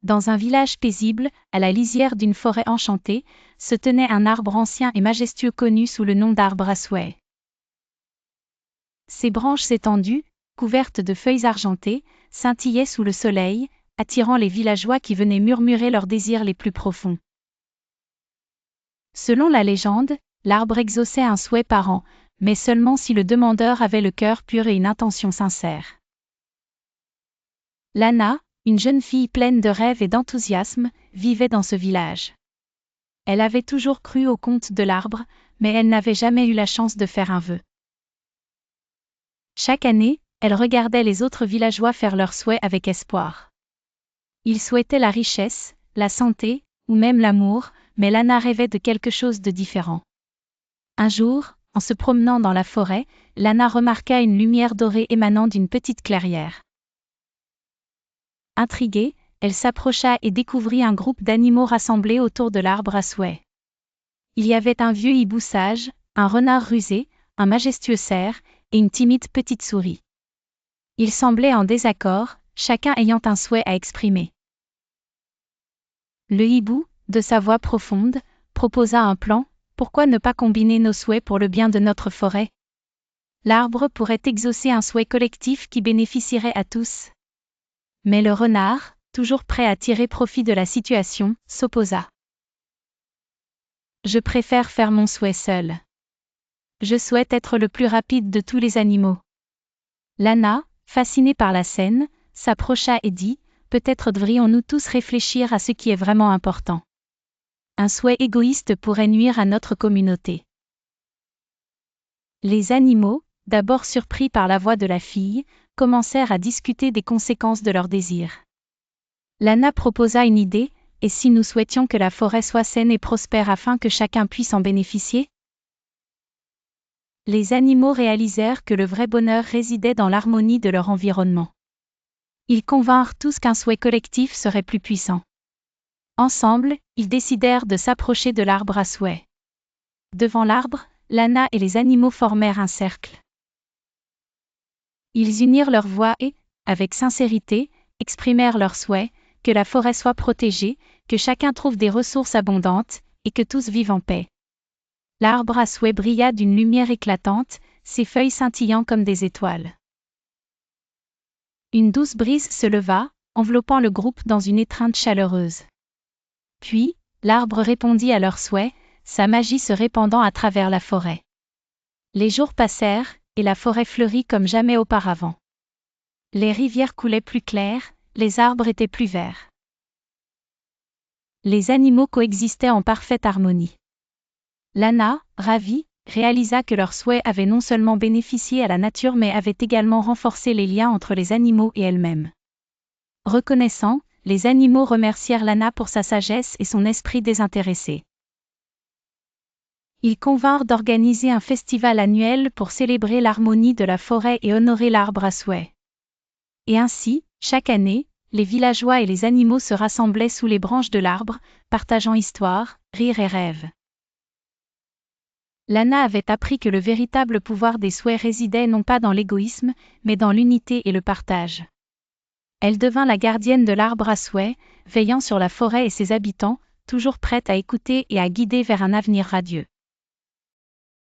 Dans un village paisible, à la lisière d'une forêt enchantée, se tenait un arbre ancien et majestueux connu sous le nom d'arbre à souhait. Ses branches étendues, couvertes de feuilles argentées, scintillaient sous le soleil, attirant les villageois qui venaient murmurer leurs désirs les plus profonds. Selon la légende, l'arbre exauçait un souhait par an, mais seulement si le demandeur avait le cœur pur et une intention sincère. Lana, une jeune fille pleine de rêves et d'enthousiasme, vivait dans ce village. Elle avait toujours cru au conte de l'arbre, mais elle n'avait jamais eu la chance de faire un vœu. Chaque année, elle regardait les autres villageois faire leurs souhaits avec espoir. Ils souhaitaient la richesse, la santé, ou même l'amour, mais Lana rêvait de quelque chose de différent. Un jour, en se promenant dans la forêt, Lana remarqua une lumière dorée émanant d'une petite clairière. Intriguée, elle s'approcha et découvrit un groupe d'animaux rassemblés autour de l'arbre à souhait. Il y avait un vieux hibou sage, un renard rusé, un majestueux cerf, et une timide petite souris. Ils semblaient en désaccord, chacun ayant un souhait à exprimer. Le hibou, de sa voix profonde, proposa un plan: pourquoi ne pas combiner nos souhaits pour le bien de notre forêt? L'arbre pourrait exaucer un souhait collectif qui bénéficierait à tous. Mais le renard, toujours prêt à tirer profit de la situation, s'opposa. Je préfère faire mon souhait seul. Je souhaite être le plus rapide de tous les animaux. Lana, fascinée par la scène, s'approcha et dit: peut-être devrions-nous tous réfléchir à ce qui est vraiment important. Un souhait égoïste pourrait nuire à notre communauté. Les animaux, d'abord surpris par la voix de la fille, commencèrent à discuter des conséquences de leurs désirs. Lana proposa une idée: et si nous souhaitions que la forêt soit saine et prospère afin que chacun puisse en bénéficier? Les animaux réalisèrent que le vrai bonheur résidait dans l'harmonie de leur environnement. Ils convinrent tous qu'un souhait collectif serait plus puissant. Ensemble, ils décidèrent de s'approcher de l'arbre à souhait. Devant l'arbre, Lana et les animaux formèrent un cercle. Ils unirent leurs voix et, avec sincérité, exprimèrent leur souhait: que la forêt soit protégée, que chacun trouve des ressources abondantes, et que tous vivent en paix. L'arbre à souhait brilla d'une lumière éclatante, ses feuilles scintillant comme des étoiles. Une douce brise se leva, enveloppant le groupe dans une étreinte chaleureuse. Puis, l'arbre répondit à leur souhait, sa magie se répandant à travers la forêt. Les jours passèrent, et la forêt fleurit comme jamais auparavant. Les rivières coulaient plus claires, les arbres étaient plus verts. Les animaux coexistaient en parfaite harmonie. Lana, ravie, réalisa que leur souhait avait non seulement bénéficié à la nature mais avait également renforcé les liens entre les animaux et elles-mêmes. Reconnaissants, les animaux remercièrent Lana pour sa sagesse et son esprit désintéressé. Ils convinrent d'organiser un festival annuel pour célébrer l'harmonie de la forêt et honorer l'arbre à souhait. Et ainsi, chaque année, les villageois et les animaux se rassemblaient sous les branches de l'arbre, partageant histoire, rires et rêves. Lana avait appris que le véritable pouvoir des souhaits résidait non pas dans l'égoïsme, mais dans l'unité et le partage. Elle devint la gardienne de l'arbre à souhait, veillant sur la forêt et ses habitants, toujours prête à écouter et à guider vers un avenir radieux.